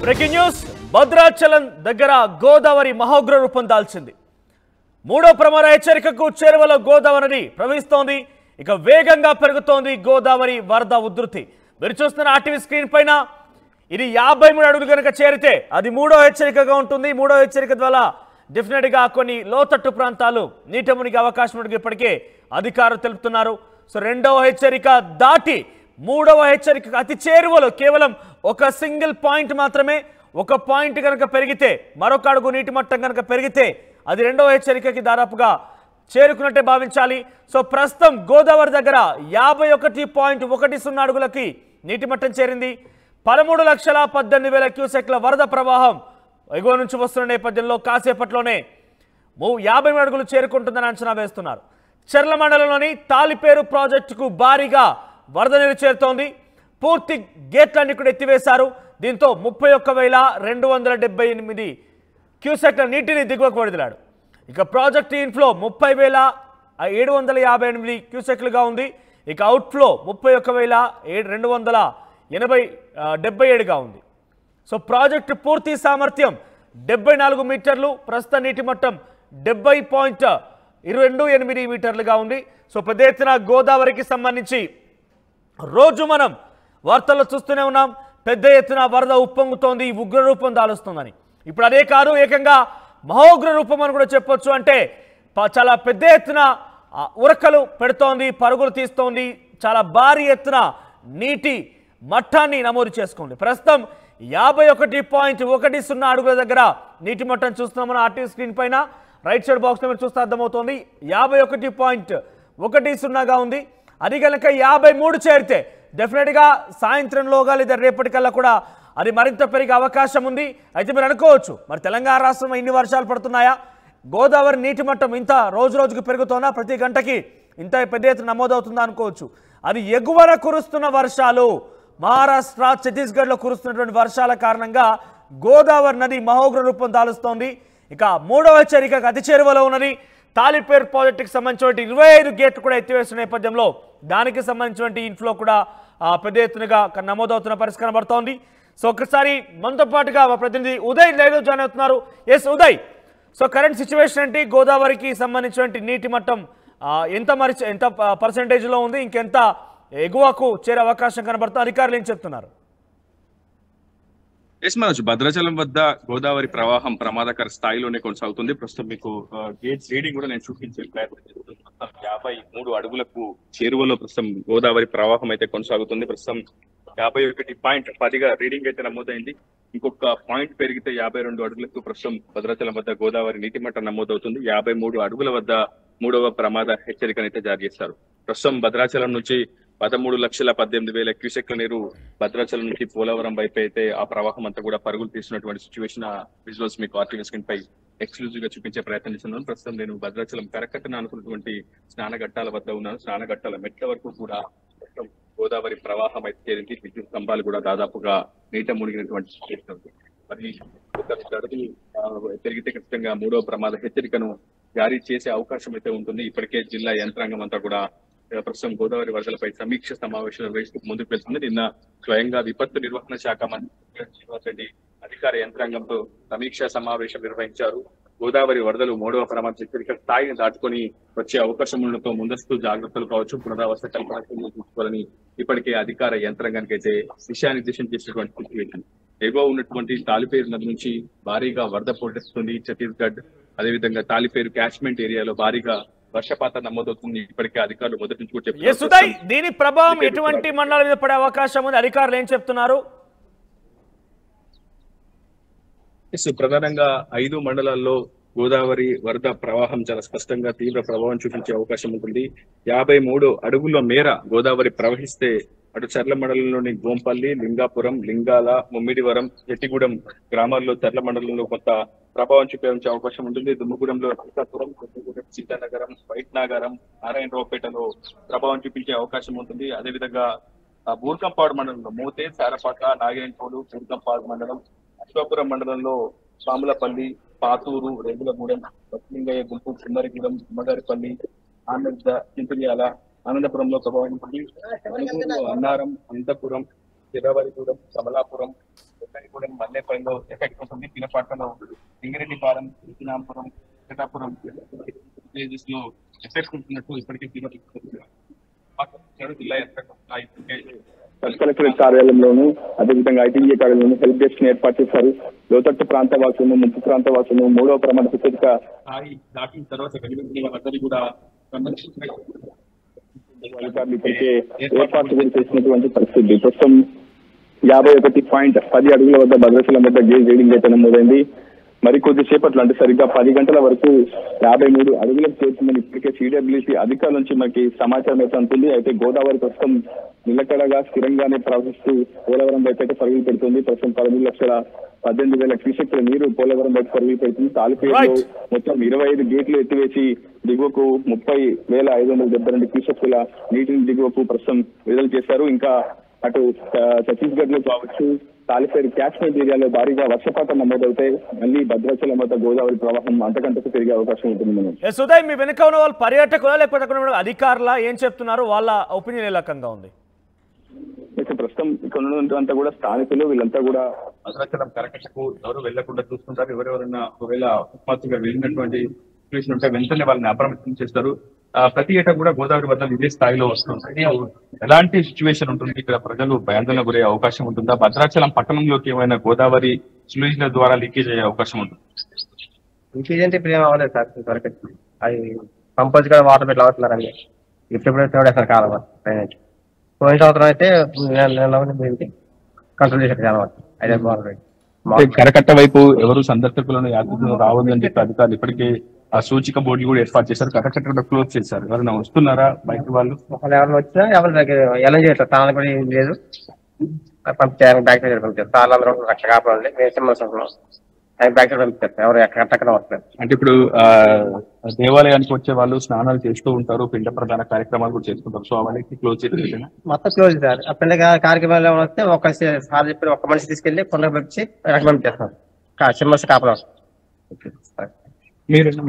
Breaking news Bhadrachalam దగ్గర గోదావరి మహోగ్ర రూపం దాల్చింది. మూడో ప్రమాద హెచ్చరికకు చేరువలో గోదావరి ప్రవహిస్తోంది. ఇక వేగంగా పెరుగుతోంది గోదావరి వరద ఉధృతి. మీరు చూస్తున్న ఆర్టీవీ స్క్రీన్ పైన ఇది 53 అడుగులు కనుక చేరితే అది మూడో హెచ్చరికగా ఉంటుంది. మూడో హెచ్చరిక ద్వారా డెఫినెట్ గా కొన్ని లోతట్టు ప్రాంతాలు నీట మునిగే అవకాశం ఉంటుంది ఇప్పటికే అధికారులు తెలుపుతున్నారు. సో రెండవ హెచ్చరిక దాటి మూడవ హెచ్చరిక అతి చేరువలో కేవలం ఒక సింగిల్ పాయింట్ మాత్రమే. ఒక పాయింట్ కనుక పెరిగితే మరొక అడుగు నీటి మట్టం కనుక పెరిగితే అది రెండవ హెచ్చరికకి దాదాపుగా చేరుకున్నట్టే భావించాలి. సో ప్రస్తుతం గోదావరి దగ్గర 51.10 అడుగులకి నీటి మట్టం చేరింది. 13,18,000 క్యూసెక్ల వరద ప్రవాహం ఎగువ నుంచి వస్తున్న నేపథ్యంలో కాసేపట్లోనే 50 అడుగులు చేరుకుంటుందని అంచనా వేస్తున్నారు. చెర్ల మండలంలోని తాలిపేరు ప్రాజెక్టుకు భారీగా వరద నీరు చేరుతోంది. పూర్తి గేట్లన్నీ కూడా ఎత్తివేశారు. దీంతో 31,278 క్యూసెక్ల నీటిని దిగువకు వదిలాడు. ఇక ప్రాజెక్టు ఇన్ఫ్లో 30,758 క్యూసెక్లుగా ఉంది. ఇక అవుట్ఫ్లో 31,277గా ఉంది. సో ప్రాజెక్టు పూర్తి సామర్థ్యం 74 మీటర్లు. ప్రస్తుత నీటి మట్టం 70.28 మీటర్లుగా ఉంది. సో పెద్ద ఎత్తున గోదావరికి సంబంధించి రోజు మనం వార్తల్లో చూస్తూనే ఉన్నాం. పెద్ద ఎత్తున వరద ఉప్పొంగుతోంది, ఉగ్ర రూపం దాలుస్తుందని. ఇప్పుడు అదే కాదు, ఏకంగా మహోగ్ర రూపం అని కూడా చెప్పొచ్చు. అంటే చాలా పెద్ద ఎత్తున ఉరకలు పెడుతోంది, పరుగులు తీస్తోంది, చాలా భారీ ఎత్తున నీటి మట్టాన్ని నమోదు చేసుకోండి. ప్రస్తుతం 51.10 అడుగుల దగ్గర నీటి మట్టం చూస్తున్నాం మనం ఆర్టీవీ స్క్రీన్ పైన. రైట్ సైడ్ బాక్స్లో మీరు చూస్తే అర్థమవుతోంది 51.10గా ఉంది. అది కనుక 53 చేరితే డెఫినెట్గా సాయంత్రంలోగా లేదా రేపటికల్లా కూడా అది మరింత పెరిగే అవకాశం ఉంది. అయితే మీరు అనుకోవచ్చు, మరి తెలంగాణ రాష్ట్రంలో ఇన్ని వర్షాలు పడుతున్నాయా, గోదావరి నీటి మట్టం ఇంత రోజు రోజుకు పెరుగుతోందా, ప్రతి గంటకి ఇంత పెద్ద ఎత్తున నమోదవుతుందా అనుకోవచ్చు. అది ఎగువన కురుస్తున్న వర్షాలు, మహారాష్ట్ర ఛత్తీస్గఢ్లో కురుస్తున్నటువంటి వర్షాల కారణంగా గోదావరి నది మహోగ్ర రూపం దాలుస్తోంది. ఇక మూడవ హెచ్చరికకు అతి చేరువలో ఉన్నది. తాలిపేరు ప్రాజెక్టుకి సంబంధించిన 25 గేట్లు కూడా ఎత్తివేసిన నేపథ్యంలో దానికి సంబంధించిన ఇన్ఫ్లో కూడా పెద్ద ఎత్తునగా నమోదవుతున్న పరిస్థితి కనబడుతోంది. సో ఒకసారి మనతో పాటుగా మా ప్రతినిధి ఉదయ్ లైవ్ జాయిన్ అవుతున్నారు. Yes Uday, so current situation ఏంటి? గోదావరికి సంబంధించిన నీటి మట్టం ఎంత పర్సెంటేజ్లో ఉంది, ఇంకెంత ఎగువకు చేరే అవకాశం కనబడుతుంది, అధికారులు ఏం చెప్తున్నారు? ఎస్ మనోజ్, భద్రాచలం వద్ద గోదావరి ప్రవాహం ప్రమాదకర స్థాయిలోనే కొనసాగుతుంది. ప్రస్తుతం మీకు గేట్స్ రీడింగ్ కూడా నేను చూపించే ప్రయత్నం చేస్తున్నాను. 53 అడుగులకు చేరువలో ప్రస్తుతం గోదావరి ప్రవాహం అయితే కొనసాగుతుంది. ప్రస్తుతం 51.10గా రీడింగ్ అయితే నమోదైంది. ఇంకొక పాయింట్ పెరిగితే 52 అడుగులకు ప్రస్తుతం భద్రాచలం వద్ద గోదావరి నీటి మట్టం నమోదవుతుంది. 53 అడుగుల వద్ద మూడవ ప్రమాద హెచ్చరికనైతే జారీ చేశారు. ప్రస్తుతం భద్రాచలం నుంచి 13,18,000 క్యూసెక్ల నీరు భద్రాచలం నుంచి పోలవరం వైపు అయితే ఆ ప్రవాహం అంతా కూడా పరుగులు తీస్తున్నటువంటి సిచ్యువేషన్ విజువల్స్ మీకు ఆర్టీవీ స్క్రీన్ పై ఎక్స్క్లూజివ్ గా చూపించే ప్రయత్నం చేస్తున్నాను. ప్రస్తుతం నేను భద్రాచలం కరకట్టన అనుకున్నటువంటి స్నానఘట్టాల వద్ద ఉన్నాను. స్నానఘట్టాల మెట్ల వరకు కూడా గోదావరి ప్రవాహం అయితే చేరింది. విద్యుత్ స్తంభాలు కూడా దాదాపుగా నీట మునిగినటువంటి సిచ్యువేషన్ ఉంది. మరి ఒక అడుగులు పెరిగితే ఖచ్చితంగా మూడవ ప్రమాద హెచ్చరికను జారీ చేసే అవకాశం అయితే ఉంటుంది. ఇప్పటికే జిల్లా యంత్రాంగం అంతా కూడా ప్రస్తుతం గోదావరి వరదలపై సమీక్ష సమావేశం నిర్వహిస్తూ ముందుకు వెళ్తుంది. నిన్న స్వయంగా విపత్తు నిర్వహణ శాఖ మంత్రి శ్రీనివాస్ రెడ్డి అధికార యంత్రాంగంతో సమీక్షా సమావేశం నిర్వహించారు. గోదావరి వరదలు మూడవ ప్రమాద హెచ్చరిక స్థాయిని దాటుకొని వచ్చే అవకాశం ఉండడంతో ముందస్తు జాగ్రత్తలు కావచ్చు, పునరావాస కల్పన తీసుకోవాలని ఇప్పటికే అధికార యంత్రాంగానికి అయితే దిశానిర్దేశం చేసినటువంటి సిచ్యువేషన్. ఎగువ ఉన్నటువంటి తాలిపేరు నది నుంచి భారీగా వరద పోటెత్తుతుంది. ఛత్తీస్గఢ్ అదేవిధంగా తాలిపేరు క్యాచ్మెంట్ ఏరియాలో భారీగా వర్షపాతం నమోదవుతుంది. ఇప్పటికే అధికారులు మొదటి నుంచి కూడా చెప్తున్నారు. దీని ప్రభావం ఎటువంటి మండలాల మీద పడే అవకాశం ఉంది, అధికారులు ఏం చెప్తున్నారు? ప్రధానంగా 5 మండలాల్లో గోదావరి వరద ప్రవాహం చాలా స్పష్టంగా తీవ్ర ప్రభావం చూపించే అవకాశం ఉంటుంది. 53 అడుగుల మేర గోదావరి ప్రవహిస్తే అటు చర్ల మండలంలోని గోంపల్లి, లింగాపురం, లింగాల, ముమ్మిడివరం, జట్టిగూడెం గ్రామాల్లో చర్ల మండలంలో కొంత ప్రభావం చూపించే అవకాశం ఉంటుంది. దుమ్మగూడెంలో శ్రీకాకుళం, కొత్తగూడెం, సీతానగరం, వైట్నాగరం, నారాయణరావుపేటలో ప్రభావం చూపించే అవకాశం ఉంటుంది. అదేవిధంగా బూర్కంపాడు మండలంలో మోతే, సారపాక, నాగేంటోలు, బూర్కంపాడు మండలం, అశ్వాపురం మండలంలో పాములపల్లి, పాతూరు, రేగులగూడెం, బత్లింగయ్య గుంపు, కుమ్మరిగూడెం, ఉమ్మగారిపల్లి, ఆనంద, చింతలియాల, ఆనందపురంలో ప్రభావం ఉంటుంది. అన్నారం, అనంతపురం, చిరవరిగూడెం, కమలాపురం, కూడా మల్లేపల్లిలో ఎఫెక్ట్ ఉంటుంది, పినపాటలో, లింగిరెడ్డిపాలెం, విజయనాపురం, పిఠాపురం విలేజెస్ లో ఎఫెక్ట్ ఉంటున్నట్టు ఇప్పటికే జిల్లా ఎఫెక్ట్ సబ్ కలెక్టరేట్ కార్యాలయంలోను అదేవిధంగా ఐటీడీఏ కార్యాలయంలో హెల్ప్ డెస్క్ ఏర్పాటు చేశారు. లోతట్టు ప్రాంత వాసులను, ముంపు ప్రాంత వాసులను 3వ ప్రమాద హెచ్చరిక దాటిన తర్వాత అందరినీ కూడా అధికారులు ఇప్పటికే ఏర్పాట్లు కూడా చేసినటువంటి పరిస్థితి. ప్రస్తుతం 51.10 అడుగుల వద్ద భద్రాచలం వద్ద గేజ్ రీడింగ్ అయితే నమోదైంది. మరికొద్ది సేపట్లో అంటే సరిగ్గా 10 గంటల వరకు 53 అడుగులకు చేరుతుందని ఇప్పటికే సిడబ్ల్యూసీ అధికారుల నుంచి మనకి సమాచారం అయితే ఉంటుంది. అయితే గోదావరి ప్రస్తుతం నిలకడగా స్థిరంగానే ప్రవహిస్తూ పోలవరం వైపు అయితే పరుగులు పెడుతుంది. ప్రస్తుతం 13,18,000 క్యూసెక్ల నీరు పోలవరం వైపు పరుగులు పెడుతుంది. తాలిపేరులో మొత్తం 25 గేట్లు ఎత్తివేసి దిగువకు 30,572 క్యూసెక్ల నీటిని దిగువకు ప్రస్తుతం విడుదల చేశారు. ఇంకా అటు ఛత్తీస్గఢ్ లో కావచ్చు, తాలిపేరు క్యాచ్మెంట్ ఏరియాలో భారీగా వర్షపాతం నమోదవుతే మళ్ళీ భద్రాచలం వద్ద గోదావరి ప్రవాహం అంతకంతకు పెరిగే అవకాశం ఉంటుంది. సుదయ్, మీ వెనుక ఉన్న వాళ్ళు పర్యాటకులా లేకపోతే అధికారులా ఏం చెప్తున్నారు? వాళ్ళ ఒపీనియన్ ఏ రకంగా ఉంది? ప్రస్తుతం ఇక్కడ ఉన్నంతా కూడా స్థానికులు, వీళ్ళంతా కూడా భద్రాచలం కరకట్టకు ఎవరు వెళ్లకుండా చూసుకుంటారు. ఎవరెవరైనా ఒకవేళ అకస్మాత్తుగా వెళ్ళినటువంటి సిచ్యువేషన్ ఉంటే వెంటనే వాళ్ళని అప్రమత్తం చేస్తారు. ప్రతి ఏటా కూడా గోదావరి వద్ద ఇదే స్థాయిలో వస్తుంది. ఎలాంటి సిచ్యువేషన్ ఉంటుంది ఇక్కడ? ప్రజలు భయాందోళన గురే అవకాశం ఉంటుందా? భద్రాచలం పట్టణంలోకి ఏమైనా గోదావరి స్లూయిజ్ల ద్వారా లీకేజ్ అయ్యే అవకాశం ఉంటుంది? లీకేజ్ అంటే ఇప్పుడు ఏం అవ్వలేదు సార్. వరకు అది కంపల్స్ కూడా వాటర్ పెట్టి అవుతున్నారండి. ఇప్పుడు చూడేస్తారు కాలం పోయిన సంవత్సరం అయితే కంట్రోల్ చేశారు చాలా వరకు. అయితే కరకట్ట వైపు ఎవరు సందర్శకులను యాత్రికులను రావద్దని చెప్పి అధికారులు ఇప్పటికే ఆ సూచిక బోర్డులు కూడా ఏర్పాటు చేశారు. కరకట్ట క్లోజ్ చేశారు. ఎవరైనా వస్తున్నారా బయట వాళ్ళు? ఎవరైనా వచ్చినా ఎవరి దగ్గర ఎలా చేయట్లేదు. తాను కూడా ఏం లేదు, పంపించారు. బ్యాక్ సైడ్ పంపించారు. చాలా అందరూ అక్కడ కాపాడాలి. మేము సింహాసంలో బ్యాక్ సైడ్ పంపించారు. ఎవరు ఎక్కడ వస్తారు. అంటే ఇప్పుడు దేవాలయానికి వచ్చే వాళ్ళు స్నానాలు చేస్తూ ఉంటారు, పిండ ప్రధాన కార్యక్రమాలు కూడా చేసుకుంటారు. సో అవన్నీ క్లోజ్ చేసి మొత్తం క్లోజ్ సార్. ఆ పిండ కార్యక్రమాలు వస్తే ఒక సార్ చెప్పి ఒక మనిషి తీసుకెళ్లి కొండ పంపించి అక్కడ పంపించేస్తారు. సింహాస కాపలా. మీరు ఇక్కడ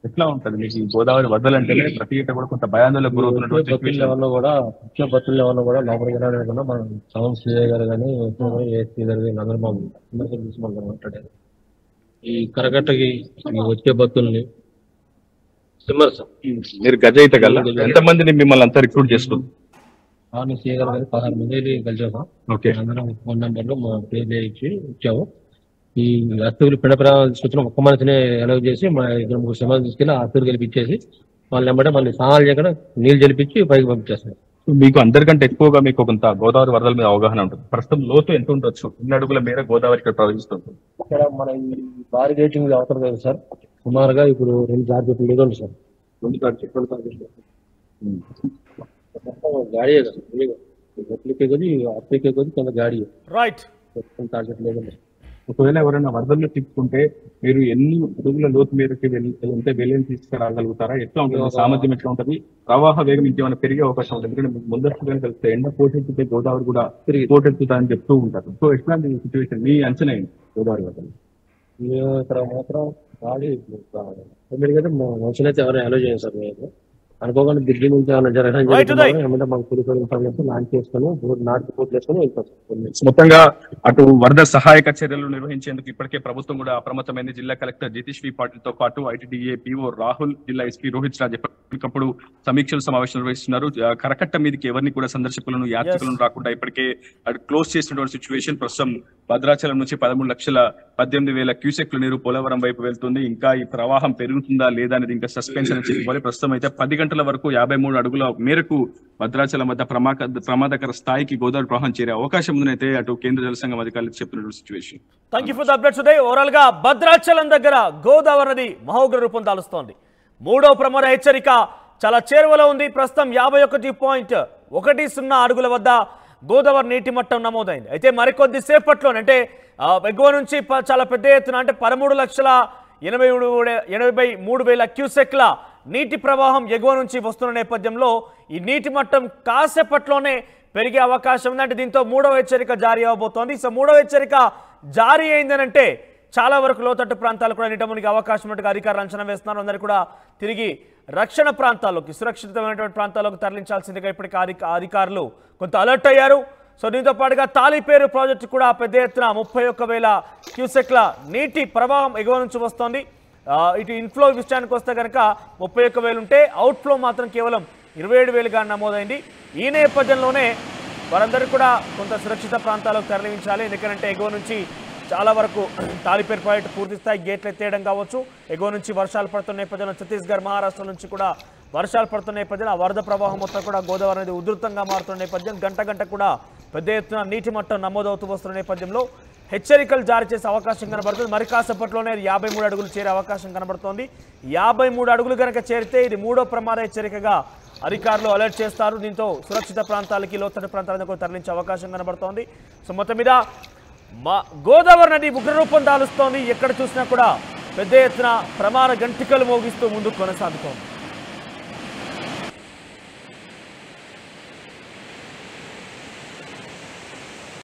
ఎట్లా ఉంటది మీకు? గోదావరి వద్దలంటే ప్రతి ఏటా కూడా కొంత భయాందోళన గురవుతున్నటువంటి కూడా ముఖ్య భక్తుల వల్ల కూడా లోపలికి వెళ్ళకుండా మనం సౌండ్ సిఐ గారు కానీ ఏసీ గారు కానీ అందరూ మాట్లాడారు. ఈ కరకట్టకి వచ్చే భక్తుల్ని మీరు గజ అయితే గల ఎంతమందిని మిమ్మల్ని అంతా రిక్రూట్ చేసుకుంటారు? సిఐ గారు కానీ 16 మంది కలిసాము. అందరం ఫోన్ నెంబర్లు మా పేర్లు ఇచ్చి ఇచ్చాము. ఈ అస్తువులు పిడపరాల్సిన ఒక్క మనిషిని అలౌ చేసి మా 2-3 సినిమాలు తీసుకెళ్ళి ఆ అస్తువులు గెలిపించేసి వాళ్ళని వెంబడే మళ్ళీ స్నానాలు చేయకుండా నీళ్ళు జలిపించి పైకి పంపించేస్తారు. మీకు అందరికంటే ఎక్కువగా మీకు కొంత గోదావరి వరదల మీద అవగాహన ఉంటుంది. ప్రస్తుతం లోతు ఎంత ఉండొచ్చు? 2 అడుగుల మేర గోదావరి ఇక్కడ ప్రవహిస్తుంది. ఇక్కడ మన ఈ భారీ రేటింగ్ అవసరం కదా సార్. సుమారుగా ఇప్పుడు 2 టార్గెట్లు లేదు సార్. 2 టార్గెట్లు గాడి ఎట్లకే కొద్ది అప్పకే కొద్ది కొంత గాడి టార్గెట్ లేదండి. ఒకవేళ ఎవరైనా వరదల్లో తీసుకుంటే మీరు ఎన్ని అడుగుల లోతు మేరకి వెళ్తే వెళ్ళని తీసుకురాగలుగుతారా? ఎట్లా ఉంటుంది? సామర్థ్యం ఎట్లా ఉంటుంది? ప్రవాహ వేగం ఇంకేమైనా పెరిగే అవకాశం ఉంటుంది? ఎందుకంటే ముందస్తుగా కలిస్తే ఎండ పోటెత్తితే గోదావరి కూడా పోటెత్తుతా అని చెప్తూ ఉంటారు. సో ఎట్లాంటి సిచ్యువేషన్ మీ అంచనా ఏంటి గోదావరి వద్ద? ఇక్కడ మాత్రం గాడి మనుషులైతే ఎవరైనా అలో చేయండి సార్. మేము అనుకోకుండా దిగ్గర నుంచి ఏమైనా జరగడం మాకు పోలీసు లాంచ్ చేసుకుని నాటు చేసుకుని వెళ్ళిపోతాం. మొత్తంగా అటు వరద సహాయక చర్యలు నిర్వహించేందుకు ఇప్పటికే ప్రభుత్వం కూడా అప్రమత్తమైంది. జిల్లా కలెక్టర్ జితేష్ వి పాటిల్ తో పాటు ఐటీడీఏ పిఓ రాహుల్, జిల్లా ఎస్పీ రోహిత్ రాజ్ ఎప్పటికప్పుడు సమీక్షలు సమావేశం నిర్వహిస్తున్నారు. కరకట్ట మీదకి ఎవరిని కూడా సందర్శకులను యాత్రికులను రాకుండా ఇప్పటికే అటు క్లోజ్ చేసినటువంటి సిచ్యువేషన్. ప్రస్తుతం భద్రాచలం నుంచి 13,18,000 క్యూసెక్ల నీరు పోలవరం వైపు వెళ్తుంది. ఇంకా ఈ ప్రవాహం పెరుగుతుందా లేదా అనేది ఇంకా సస్పెన్స్ అని చెప్పుకోవాలి. ప్రస్తుతం అయితే 10 గంటల వరకు 53 అడుగుల మేరకు భద్రాచలం వద్ద ప్రమాదకర స్థాయికి గోదావరి ప్రవాహం చేరే అవకాశం ఉందనైతే అటు కేంద్ర జల సంఘం అధికారులు చెప్తున్న situation. Thank you for the updates Uday. Overall గా భద్రాచలం దగ్గర గోదావరి నది మహోగ్ర రూపం దాలుస్తోంది. 3వ ప్రమాద హెచ్చరిక చాలా చేరువలో ఉంది. ప్రస్తుతం 51.10 అడుగుల వద్ద గోదావరి నీటి మట్టం నమోదైంది. అయితే మరికొద్ది సేపట్లోనే అంటే ఎగువ నుంచి చాలా పెద్ద ఎత్తున అంటే 13,83,000 క్యూసెక్ల నీటి ప్రవాహం ఎగువ నుంచి వస్తున్న నేపథ్యంలో ఈ నీటి మట్టం కాసేపట్లోనే పెరిగే అవకాశం ఉంది. అంటే దీంతో 3వ హెచ్చరిక జారీ అవబోతోంది. సో 3వ హెచ్చరిక జారీ అయిందనంటే చాలా వరకు లోతట్టు ప్రాంతాలు కూడా నీట మునిగే అవకాశం ఉన్నట్టుగా అధికారులు అంచనా వేస్తున్నారు. అందరూ కూడా తిరిగి రక్షణ ప్రాంతాల్లోకి, సురక్షితమైనటువంటి ప్రాంతాల్లోకి తరలించాల్సిందిగా ఇప్పటికే అధికారులు కొంత అలర్ట్ అయ్యారు. సో దీంతో పాటుగా తాలిపేరు ప్రాజెక్టు కూడా పెద్ద ఎత్తున 31,000 క్యూసెక్ల నీటి ప్రవాహం ఎగువ నుంచి వస్తోంది. ఇటు ఇన్ఫ్లో విషయానికి వస్తే కనుక 31,000 ఉంటే అవుట్ఫ్లో మాత్రం కేవలం 27,000గా నమోదైంది. ఈ నేపథ్యంలోనే వారందరూ కూడా కొంత సురక్షిత ప్రాంతాలకు తరలించాలి. ఎందుకంటే ఎగువ నుంచి చాలా వరకు తాలిపేరు ప్రాజెక్టు పూర్తి స్థాయి గేట్లు ఎత్తేయడం కావచ్చు, ఎగువ నుంచి వర్షాలు పడుతున్న నేపథ్యంలో ఛత్తీస్గఢ్ మహారాష్ట్ర నుంచి కూడా వర్షాలు పడుతున్న నేపథ్యంలో ఆ వరద ప్రవాహం మొత్తం కూడా గోదావరి అనేది ఉధృతంగా మారుతున్న నేపథ్యం, గంట కూడా పెద్ద ఎత్తున నీటి మట్టం నమోదవుతూ వస్తున్న నేపథ్యంలో హెచ్చరికలు జారీ చేసే అవకాశం కనబడుతుంది. మరి కాసేపట్లోనే 53 అడుగులు చేరే అవకాశం కనబడుతోంది. 53 అడుగులు కనుక చేరితే ఇది 3వ ప్రమాద హెచ్చరికగా అధికారులు అలర్ట్ చేస్తారు. దీంతో సురక్షిత ప్రాంతాలకి లోతట్టు ప్రాంతాలకు తరలించే అవకాశం కనబడుతోంది. సో మొత్తం మీద గోదావరి నది ఉగ్రరూపం దాలుస్తోంది. ఎక్కడ చూసినా కూడా పెద్ద ఎత్తున ప్రమాద గంటికలు మోగిస్తూ ముందుకు కొనసాగుతోంది.